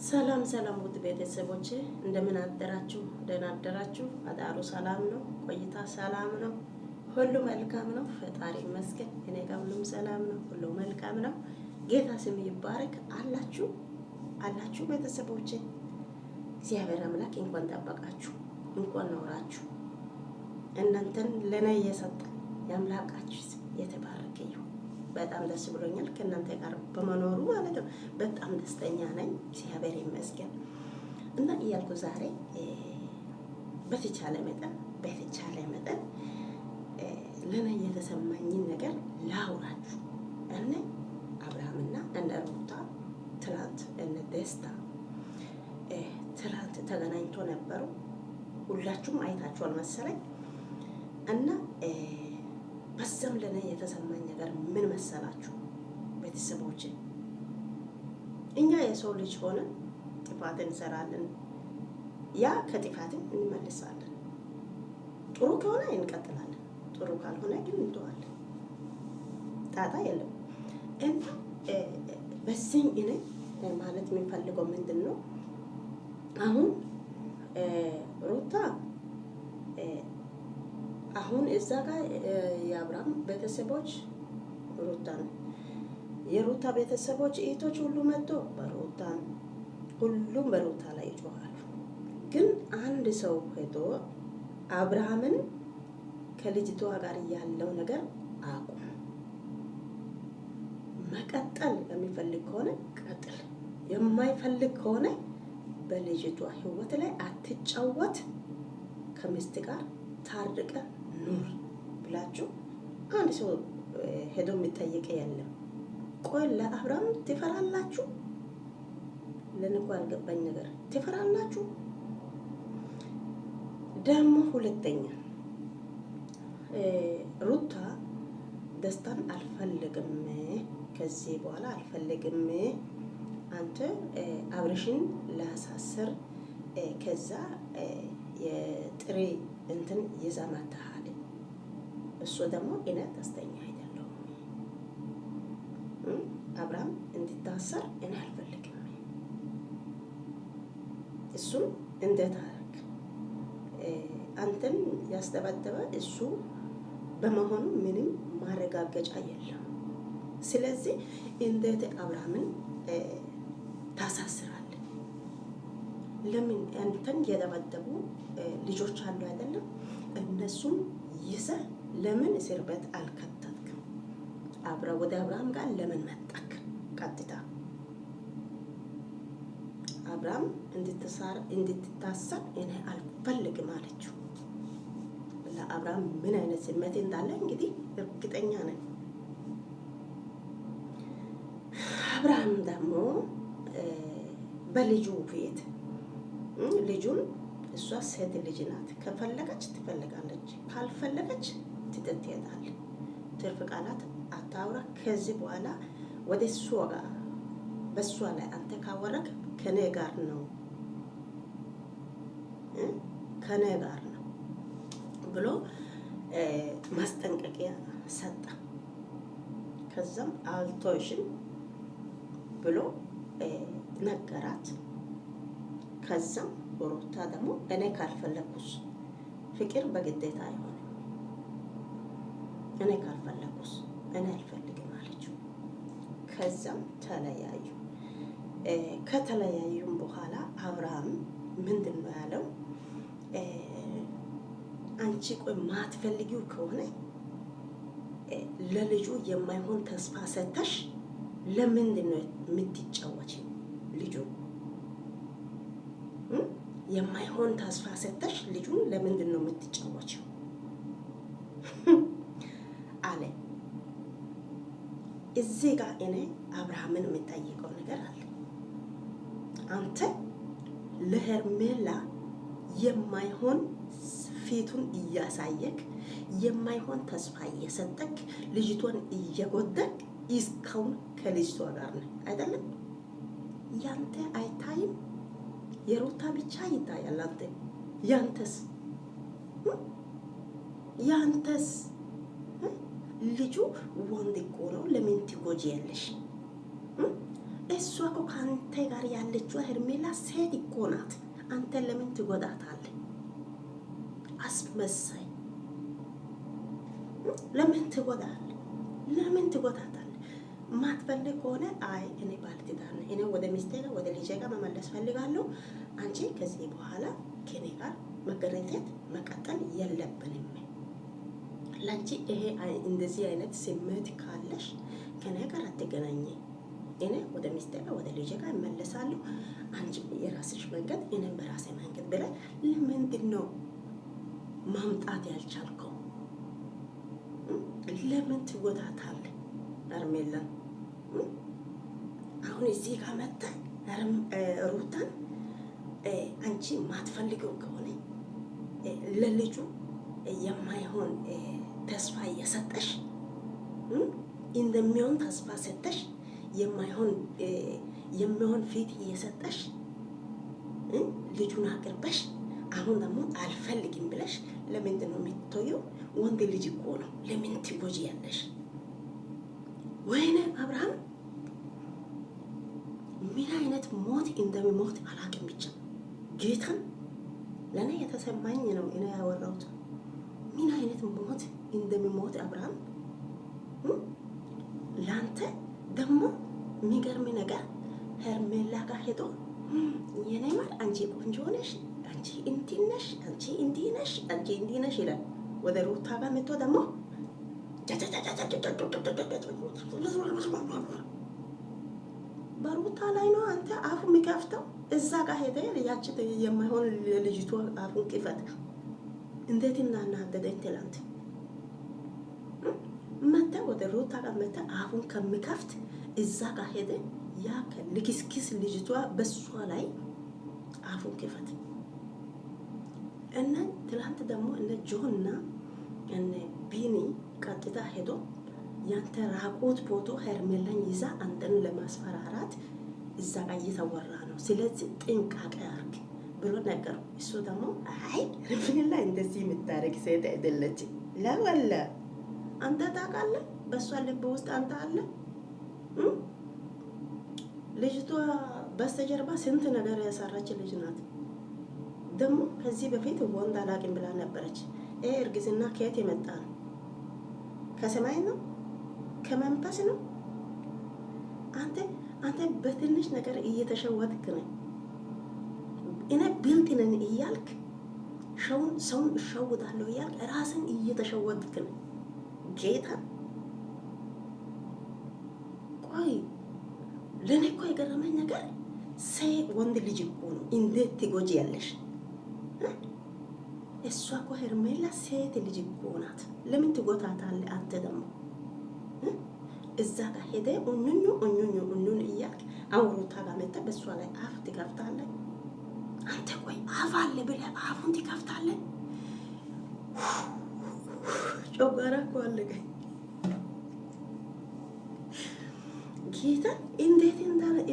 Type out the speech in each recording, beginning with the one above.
ሰላም ሰላም ውድ ቤተሰቦቼ እንደምን አደራችሁ? ደህና አደራችሁ? አዳሩ ሰላም ነው? ቆይታ ሰላም ነው? ሁሉ መልካም ነው? ፈጣሪ ይመስገን። እኔ ጋር ሁሉም ሰላም ነው፣ ሁሉ መልካም ነው። ጌታ ስም ይባረክ። አላችሁ ቤተሰቦቼ፣ እግዚአብሔር አምላክ እንኳን ጠበቃችሁ፣ እንኳን ኖራችሁ። እናንተን ለኔ እየሰጠ የአምላካችሁ ስም የተባረከ ይሁን። በጣም ደስ ብሎኛል ከእናንተ ጋር በመኖሩ ማለት ነው። በጣም ደስተኛ ነኝ፣ እግዚአብሔር ይመስገን። እና እያልኩ ዛሬ በተቻለ መጠን ለኔ የተሰማኝን ነገር ላውራችሁ። እነ አብርሃምና እነ ሩታ ትላንት እነ ደስታ ትላንት ተገናኝቶ ነበሩ። ሁላችሁም አይታችኋል መሰለኝ። እና በዛም ለኔ የተሰማኝ ነገር ምን መሰላችሁ ቤተሰቦች? እኛ የሰው ልጅ ሆነን ጥፋት እንሰራለን፣ ያ ከጥፋትን እንመልሳለን። ጥሩ ከሆነ እንቀጥላለን፣ ጥሩ ካልሆነ ግን እንተዋለን። ጣጣ የለም። እና በዚህ እኔ ማለት የሚፈልገው ምንድን ነው? አሁን ሩታ አሁን እዛ ጋር የአብርሃም ቤተሰቦች ሩታን የሩታ ቤተሰቦች እህቶች ሁሉ መጥቶ ሁሉም በሩታ ላይ ይጮኻሉ። ግን አንድ ሰው ሄዶ አብርሃምን ከልጅቷ ጋር ያለው ነገር አቁም፣ መቀጠል የሚፈልግ ከሆነ ቀጥል፣ የማይፈልግ ከሆነ በልጅቷ ሕይወት ላይ አትጫወት፣ ከሚስት ጋር ታርቀ ኑር ብላችሁ አንድ ሰው ሄዶ የሚጠይቅ የለም። ቆይ ለአብርሃም ትፈራላችሁ? ለነኮ ያልገባኝ ነገር ትፈራላችሁ? ደግሞ ሁለተኛ ሩታ ደስታን አልፈልግም፣ ከዚህ በኋላ አልፈልግም፣ አንተ አብርሽን ላሳስር ከዛ የጥሬ እንትን ይዛ መታሃል። እሱ ደግሞ እኔ ደስተኛ አይደለሁም፣ አብርሃም እንዲታሰር እኔ አልፈልግም። እሱም እንዴት አደረግ አንተን ያስደበደበ እሱ በመሆኑ ምንም ማረጋገጫ የለም። ስለዚህ እንዴት አብርሃምን ታሳስራለህ? ለምን አንተን የደበደቡ ልጆች አሉ አይደለም? እነሱም ይዘህ ለምን እስር ቤት አልከተትክም? ወደ አብርሃም ጋር ለምን መጣክ? ቀጥታ አብርሃም እንድትታሰር እኔ አልፈልግም አለችው። ለአብርሃም ምን አይነት ስሜት እንዳለ እንግዲህ እርግጠኛ ነኝ። አብርሃም ደግሞ በልጁ ፊት ልጁን እሷ ሴት ልጅ ናት፣ ከፈለገች ትፈልጋለች፣ ካልፈለገች ትሄዳለች። ትርፍ ቃላት አታውራ። ከዚህ በኋላ ወደ እሷ ጋር በእሷ ላይ አንተ ካወረክ ከኔ ጋር ነው ብሎ ማስጠንቀቂያ ሰጠ። ከዛም አልቶሽን ብሎ ነገራት። ከዛም ሩታ ደግሞ እኔ ካልፈለኩስ ፍቅር በግዴታ አይሆንም፣ እኔ ካልፈለኩስ እኔ አልፈልግም አለችው። ከዛም ተለያዩ። ከተለያዩም በኋላ አብርሃም ምንድን ነው ያለው? አንቺ ቆይ ማትፈልጊው ከሆነ ለልጁ የማይሆን ተስፋ ሰተሽ ለምንድን ነው የምትጫወቺው? ልጁ የማይሆን ተስፋ ሰተሽ ልጁን ለምንድን ነው የምትጫወቺው አለ። እዚህ ጋር እኔ አብርሃምን የምጠይቀው ነገር አለ። አንተ ለሄርሜላ የማይሆን ፊቱን እያሳየክ የማይሆን ተስፋ እየሰጠክ ልጅቷን እየጎደክ እስካሁን ከልጅቷ ጋር ነህ አይደለም? ያንተ አይታይም? የሩታ ብቻ ይታያል። አንተ ያንተስ ልጁ ወንድ እኮ ነው። ለምን ትጎጂያለሽ? እሷ እኮ ከአንተ ጋር ያለ ያለችው ሄርሜላ ሴት እኮ ናት። አንተ ለምን ትጎዳታለህ? አስመሳይ ለምን ትጎዳለህ? ለምን ትጎዳታለህ? ማትፈልግ ከሆነ አይ እኔ ባለትዳር ነኝ፣ እኔ ወደ ሚስቴ ጋር ወደ ልጄ ጋር መመለስ ፈልጋለሁ። አንቺ ከዚህ በኋላ ከኔ ጋር መገናኘት መቀጠል የለብንም። ለአንቺ ይሄ እንደዚህ አይነት ስሜት ካለሽ ከኔ ጋር አትገናኝ። እኔ ወደ ሚስቴ ጋር ወደ ልጄ ጋር እመለሳለሁ። አንቺ የራስሽ መንገድ፣ እኔም በራሴ መንገድ ብለህ ለምንድን ነው ማምጣት ያልቻልከው? ለምን ትጎዳታለህ ሄርሜላን? አሁን እዚህ ጋር መጥተህ ሩታን አንቺ ማትፈልገው ከሆነ ለልጁ የማይሆን ተስፋ እየሰጠሽ እንደሚሆን ተስፋ ሰጠሽ፣ የሚሆን ፊት እየሰጠሽ ልጁን አቅርበሽ አሁን ደግሞ አልፈልግም ብለሽ ለምንድን ነው የምትተይው? ወንድ ልጅ እኮ ነው። ለምን ትጎጂ ያለሽ? ወይኔ አብርሃም ምን አይነት ሞት እንደሚሞት አላውቅም። ብቻ ጌታን ለእኔ የተሰማኝ ነው እኔ ያወራሁት። ምን አይነት ሞት እንደሚሞት አብርሃም። ለአንተ ደግሞ የሚገርም ነገር ሄርሜላ ጋር ሄዶ የኔ ማር አንቺ ቆንጆ ነሽ፣ አንቺ እንዲህ ነሽ፣ አንቺ እንዲህ ነሽ፣ አንቺ እንዲህ ነሽ ይላል። ወደ ሩታ ጋር መጥቶ ደግሞ በሩታ ላይ ነው አንተ አፉ የሚከፍተው። እዛ ጋር ሄደ ያቺ የማይሆን ልጅቷ አፉን ክፈት። እንዴት እናናደደኝ ትላንት መተ ወደ ሩታ ጋር መተ አፉን ከሚከፍት እዛ ጋር ሄደ ያ ልክስክስ ልጅቷ በሷ ላይ አፉን ክፈት። እና ትላንት ደግሞ እነ ጆና እነ ቢኒ ቀጥታ ሄዶ ያንተ ራቁት ፎቶ ሄርሜላን ይዛ አንተን ለማስፈራራት እዛ ጋር እየተወራ ነው። ስለዚህ ጥንቃቄ አርግ ብሎ ነገሩ። እሱ ደግሞ አይ ሄርሜላ እንደዚህ የምታረግ ሴት አይደለች። ለወለ አንተ ታውቃለህ፣ በሷ ልብ ውስጥ አንተ አለ። ልጅቷ በስተጀርባ ስንት ነገር ያሰራች ልጅ ናት። ደግሞ ከዚህ በፊት ወንድ አላቅም ብላ ነበረች። ይሄ እርግዝና ከየት የመጣ ነው? ከሰማይ ነው? ከመንፈስ ነው? አንተ በትንሽ ነገር እየተሸወድክ ነው። እኔ ብልጥ ነኝ እያልክ ሰውን እሸውዳለሁ እያልክ ራስን እየተሸወድክ ነው። ጌታ ቆይ ለኔ እኮ የገረመኝ ነገር ወንድ ልጅ እኮ ነው። እንዴት ትጎጂ ያለሽ? እሷ እኮ ሄርሜላ ሴት ልጅ እኮ ናት። ለምን ትጎታታለህ? አንተ ደግሞ እዛ ጋር ሄደ ኡኙኙ እያልክ አውሩታ ጋር መጣ በሷ ላይ አፍ ትከፍታለህ። አንተ ቆይ አፍ አለ ብለህ አፉን ትከፍታለህ? ጮጋራ እኮ አለቀ። ጌታ እንዴት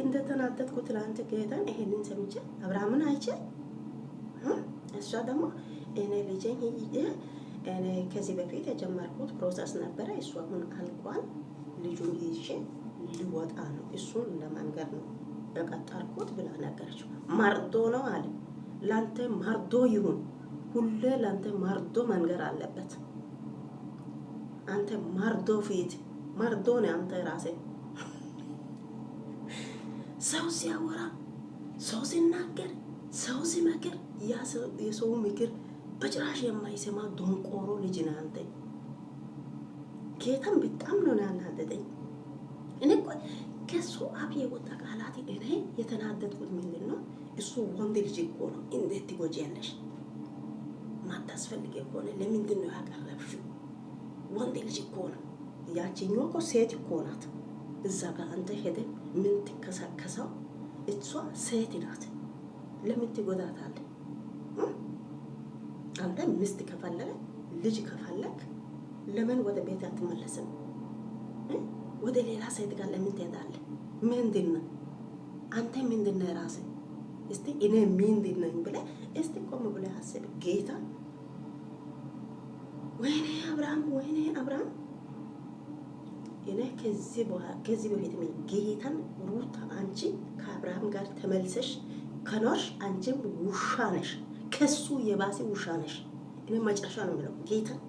እንደተናደድኩ ትላንት ጌታን ይሄንን ሰምቼ አብርሃምን አይቼ እሷ ደግሞ እኔ ልጄን እኔ ከዚህ በፊት የጀመርኩት ፕሮሰስ ነበረ። እሱ አሁን አልቋል። ልጁን ይዤ ሊወጣ ነው። እሱን ለመንገር ነው በቀጠርኩት ብላ ነገረችው። ማርዶ ነው አለ። ላንተ ማርዶ ይሁን፣ ሁሌ ላንተ ማርዶ መንገር አለበት። አንተ ማርዶ ፊት ማርዶ ነው አንተ ራስህ። ሰው ሲያወራ፣ ሰው ሲናገር፣ ሰው ሲመክር የሰው ምክር በጭራሽ የማይሰማ ዶንቆሮ ልጅ ነህ አንተ። ጌታም በጣም ነው ያናደደኝ። እኔ እኮ ከሱ አፍ የወጣ ቃላት እኔ የተናደድኩት ምንድን ነው? እሱ ወንድ ልጅ እኮ ነው። እንዴት ትጎጂያለሽ? ማታስፈልግ ከሆነ ለምንድን ነው ያቀረብሽው? ወንድ ልጅ እኮ ነው። ያቺኛው እኮ ሴት እኮ ናት። እዛ ጋር አንተ ሄደ ምን ትከሰከሰው? እሷ ሴት ናት። ለምን ትጎዳታለህ? አንተ ሚስት ከፈለገ ልጅ ከፈለግ ለምን ወደ ቤት አትመለስም? ወደ ሌላ ሴት ጋር ለምን ትሄዳለህ? ምንድን ነው አንተ? ምንድን ነው ራስህ? እስቲ እኔ ምንድን ነኝ ብለህ እስቲ ቆም ብለህ አስብ። ጌታ ወይኔ አብርሃም እኔ ከዚህ በፊት ጌታን ሩታ አንቺ ከአብርሃም ጋር ተመልሰሽ ከኖርሽ አንቺም ውሻ ነሽ፣ ከሱ የባሰ ውሻ ነሽ። እኔ መጨረሻ ነው የሚለው ጌታን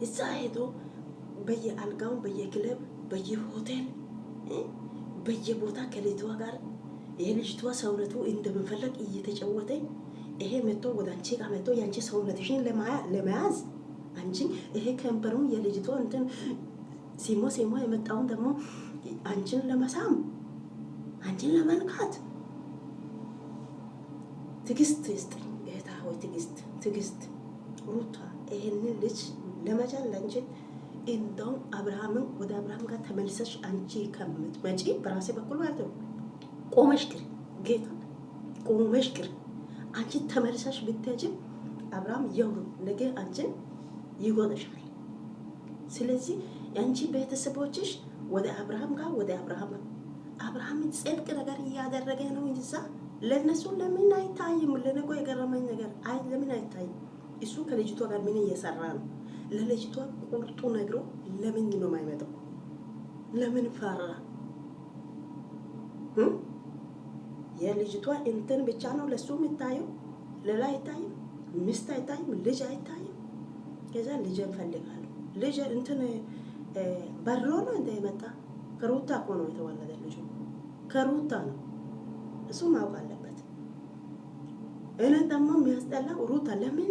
እዛ ሄዶ በየአልጋው በየክለብ በየሆቴል በየቦታ ከልጅቷ ጋር የልጅቷ ሰውነቱ እንደምፈለግ እየተጫወተ ይሄ መጥቶ ወደ አንቺ ጋር መጥቶ የአንቺ ሰውነትሽን ለመያዝ አንቺ ይሄ ከንበሩን የልጅቷ እንትን ሲሞ የመጣውን ደግሞ አንቺን ለመሳም አንቺን ለመንካት ትዕግስት ይስጠኝ ጌታ ሆይ፣ ትዕግስት ሩታ ይሄንን ልጅ ለመቻል ለአንቺ እንደውም አብርሃምን ወደ አብርሃም ጋር ተመልሰሽ አንቺ ከምትመጪ በራሴ በኩል ማለት ነው ቆመሽ ቅር፣ ጌታ ቆመሽ ቅር። አንቺ ተመልሰሽ ብትሄጂ አብርሃም ያው ነገ አንቺን ይጎዳሻል። ስለዚህ የአንቺ ቤተሰቦችሽ ወደ አብርሃም ጋር ወደ አብርሃም ጽድቅ ነገር እያደረገ ነው እንጂ ለነሱ ለምን አይታይም? ለነገ የገረመኝ ነገር ለምን አይታይም? እሱ ከልጅቷ ጋር ምን እየሰራ ነው? ለልጅቷ ቁርጡ ነግሮ ለምን ነው የማይመጣው? ለምን ፈራ? የልጅቷ እንትን ብቻ ነው ለሱ የሚታየው፣ ሌላ አይታይም። ሚስት አይታይም፣ ልጅ አይታይም። ከዛ ልጅ እንፈልጋለሁ ልጅ እንትን በሮ ነው እንደ የመጣ ከሩታ እኮ ነው የተወለደ ልጁ ከሩታ ነው። እሱ ማወቅ አለበት። እኔ ደግሞ የሚያስጠላው ሩታ ለምን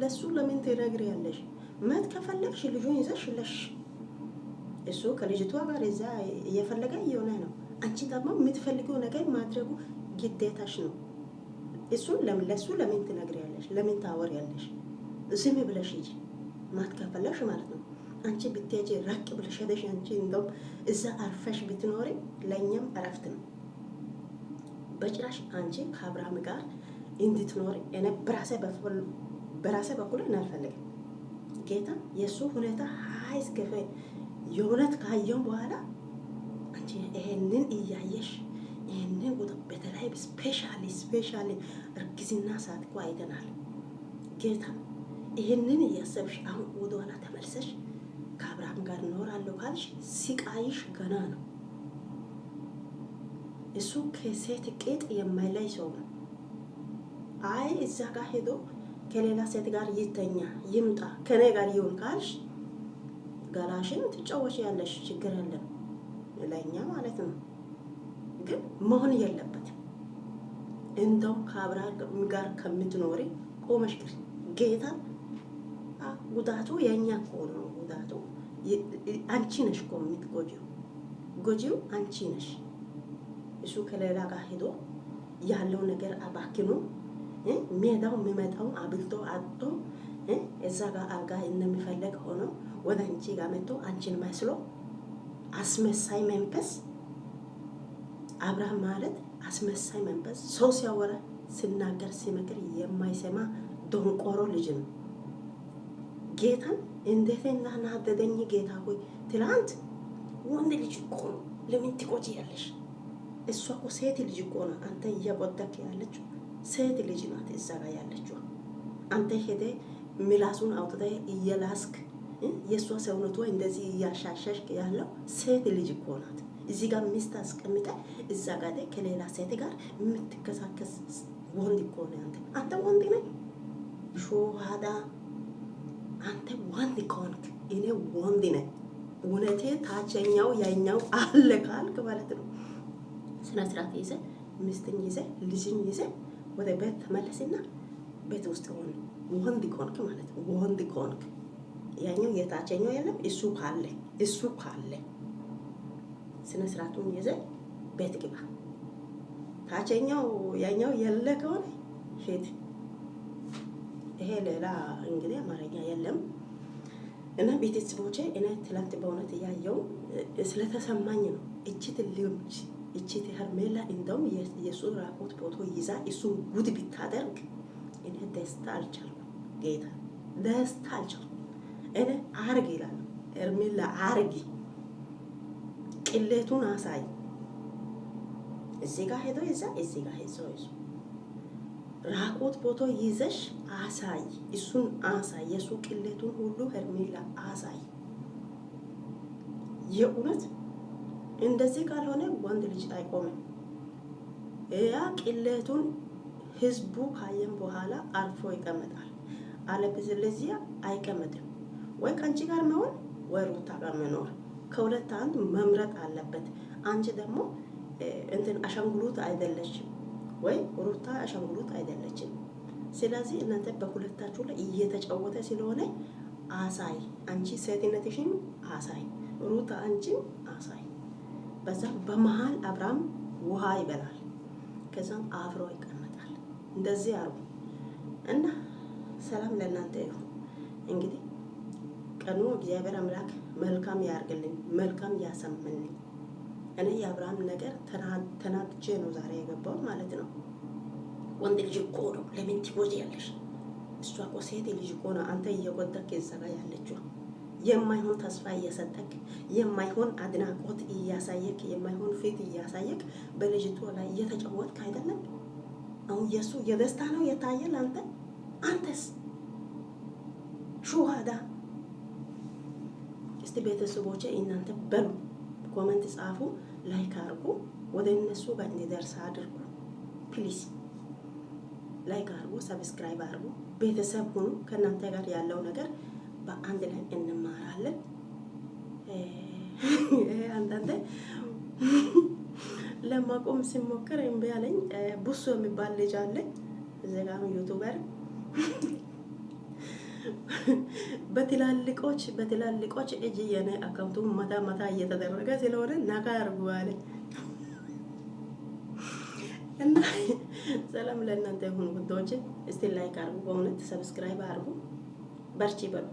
ለሱ ለምን ትነግሪያለሽ? መት ከፈለግሽ ልጁን ይዘሽ ለሽ እሱ ከልጅቷ ጋር እዛ እየፈለገ እየሆነ ነው። አንቺ ደግሞ የምትፈልገው ነገር ማድረጉ ግዴታሽ ነው። እሱን ለሱ ለምን ትነግሪያለሽ? ለምን ታወሪያለሽ? ዝም ብለሽ ሂጂ። ማት ከፈለግሽ ማለት ነው። አንቺ ብትሄጂ ራቅ ብለሽ ሄደሽ አንቺ እንደውም እዛ አርፈሽ ብትኖሪ ለእኛም እረፍት ነው። በጭራሽ አንቺ ከአብርሃም ጋር እንድትኖሪ እኔ በራሴ በኩል አልፈልግም። ጌታ የእሱ ሁኔታ ሀይስ ገፈ የእውነት ካየው በኋላ አንቺ ይሄንን እያየሽ ይሄንን በተለይ ስፔሻሊ እርግዝና ሰዓት እኮ አይተናል። ጌታ ይሄንን እያሰብሽ አሁን ወደኋላ ተመልሰሽ ከአብርሃም ጋር እኖራለሁ ካልሽ ሲቃይሽ ገና ነው። እሱ ከሴት ቄጥ የማይለይ ሰው ነው። አይ እዛ ጋር ሄዶ ከሌላ ሴት ጋር ይተኛ ይምጣ ከኔ ጋር ይሁን ካልሽ ገላሽን ትጫወች ያለሽ ችግር የለም ለኛ ማለት ነው። ግን መሆን የለበትም። እንደው ከአብርሃም ጋር ከምትኖሪ ቆመሽ ቅር። ጌታ ጉዳቱ የኛ እኮ ነው። ጉዳቱ አንቺ ነሽ እኮ የምትጎጂው። ጎጂው አንቺ ነሽ። እሱ ከሌላ ጋር ሄዶ ያለው ነገር አባክኖ ሜዳው የሚመጣው አብልቶ አጥቶ እዛ ጋር አልጋ እንደሚፈለግ ሆኖ ወደ አንቺ ጋር መጥቶ አንቺን መስሎ አስመሳይ መንፈስ። አብርሃም ማለት አስመሳይ መንፈስ፣ ሰው ሲያወራ ሲናገር ሲመክር የማይሰማ ደንቆሮ ልጅ ነው። ጌታን እንዴት እናናደደኝ ጌታ ሆይ። ትላንት ወንድ ልጅ እኮ ነው ለምን ትቆጪያለሽ? እሷ እኮ ሴት ልጅ እኮ ነው። አንተ እየቆጠክ ያለችው ሴት ልጅ ናት እዛ ጋር ያለችው። አንተ ሄደ ምላሱን አውጥተህ እየላስክ የእሷ ሰውነቷ እንደዚህ እያሻሸሽ ያለው ሴት ልጅ እኮ ናት። እዚህ ጋር ሚስት አስቀምጠ እዛ ጋር ከሌላ ሴት ጋር የምትከሳከስ ወንድ እኮ ነው። አንተ ወንድ ነህ ሾሃዳ። አንተ ወንድ ከሆንክ እኔ ወንድ ነኝ። እውነቴ ታቸኛው ያኛው አለ ካልክ ማለት ነው። ስነ ስርዓት ይዘህ ሚስትን ይዘህ ልጅን ይዘህ ወደ ቤት ተመለስና ቤት ውስጥ ሆነ ወንድ ከሆንክ ማለት ነው። ወንድ ከሆንክ ያኛው የታቸኛው የለም እሱ ካለ ስነ ስርዓቱን ይዘህ ቤት ግባ። ታቸኛው ያኛው የለ ከሆነ ሂድ። ይሄ ሌላ እንግዲህ አማርኛ የለም። እና ቤተሰቦቼ እኔ ትላንት በእውነት እያየው ስለተሰማኝ ነው። እቺ ሄርሜላ እንደውም የሱ ራቆት ፎቶ ይዛ እሱን ጉድ ብታደርግ እኔ ደስታ አልቻልኩም። ጌታ ደስታ አልቻልኩም። እኔ አርግ ይላል ሄርሜላ አርጊ፣ ቅሌቱን አሳይ። እዚህ ጋር ሄዶ ይዛ እዚህ ጋር ሄዶ ይዞ ራቆት ፎቶ ይዘሽ አሳይ፣ እሱን አሳይ። የሱ ቅሌቱን ሁሉ ሄርሜላ አሳይ። የእውነት እንደዚህ ካልሆነ ወንድ ልጅ አይቆምም። ያ ቅሌቱን ህዝቡ ካየን በኋላ አርፎ ይቀመጣል። አለበለዚያ አይቀመጥም። ወይ ከአንቺ ጋር መሆን ወይ ሩታ ጋር መኖር፣ ከሁለት አንድ መምረጥ አለበት። አንቺ ደግሞ እንትን አሻንጉሉት አይደለችም፣ ወይ ሩታ አሻንጉሉት አይደለችም። ስለዚህ እናንተ በሁለታችሁ ላይ እየተጫወተ ስለሆነ አሳይ፣ አንቺ ሴትነትሽን አሳይ፣ ሩታ አንቺም አሳይ። በዛ በመሃል አብርሃም ውሃ ይበላል፣ ከዛም አብሮ ይቀመጣል። እንደዚህ አሩ እና ሰላም ለእናንተ ይሁን። እንግዲህ ቀኑ እግዚአብሔር አምላክ መልካም ያርግልን፣ መልካም ያሰምልን። እኔ የአብርሃም ነገር ተናድጄ ነው ዛሬ የገባው ማለት ነው። ወንድ ልጅ እኮ ነው፣ ለምን ትጎጂያለሽ? እሷ እኮ ሴት ልጅ እኮ ነው። አንተ እየጎዳክ እዛ ያለችው የማይሆን ተስፋ እየሰጠክ፣ የማይሆን አድናቆት እያሳየክ፣ የማይሆን ፊት እያሳየክ በልጅቷ ላይ እየተጫወትክ አይደለም? አሁን የሱ የደስታ ነው የታየል። አንተስ ሹሃዳ። እስቲ ቤተሰቦቼ እናንተ በሉ ኮሜንት ጻፉ፣ ላይክ አድርጉ፣ ወደ እነሱ ጋር እንዲደርስ አድርጉ ፕሊዝ። ላይክ አድርጉ፣ ሰብስክራይብ አድርጉ፣ ቤተሰብ ሁኑ። ከእናንተ ጋር ያለው ነገር በአንድ ላይ እንማራለን። አንዳንዴ ለማቆም ሲሞክር እምቢ አለኝ። ቡሱ የሚባል ልጅ አለ እዚህ ጋር ዩቲዩበር በትላልቆች እጅ የኔ አካውንቱ መታ እየተደረገ ስለሆነ ነካ አድርጉ አለ እና ሰላም ለእናንተ ይሁን ውዶች። እስቲ ላይክ አድርጉ፣ በእውነት ሰብስክራይብ አድርጉ። በርቺ በሉ።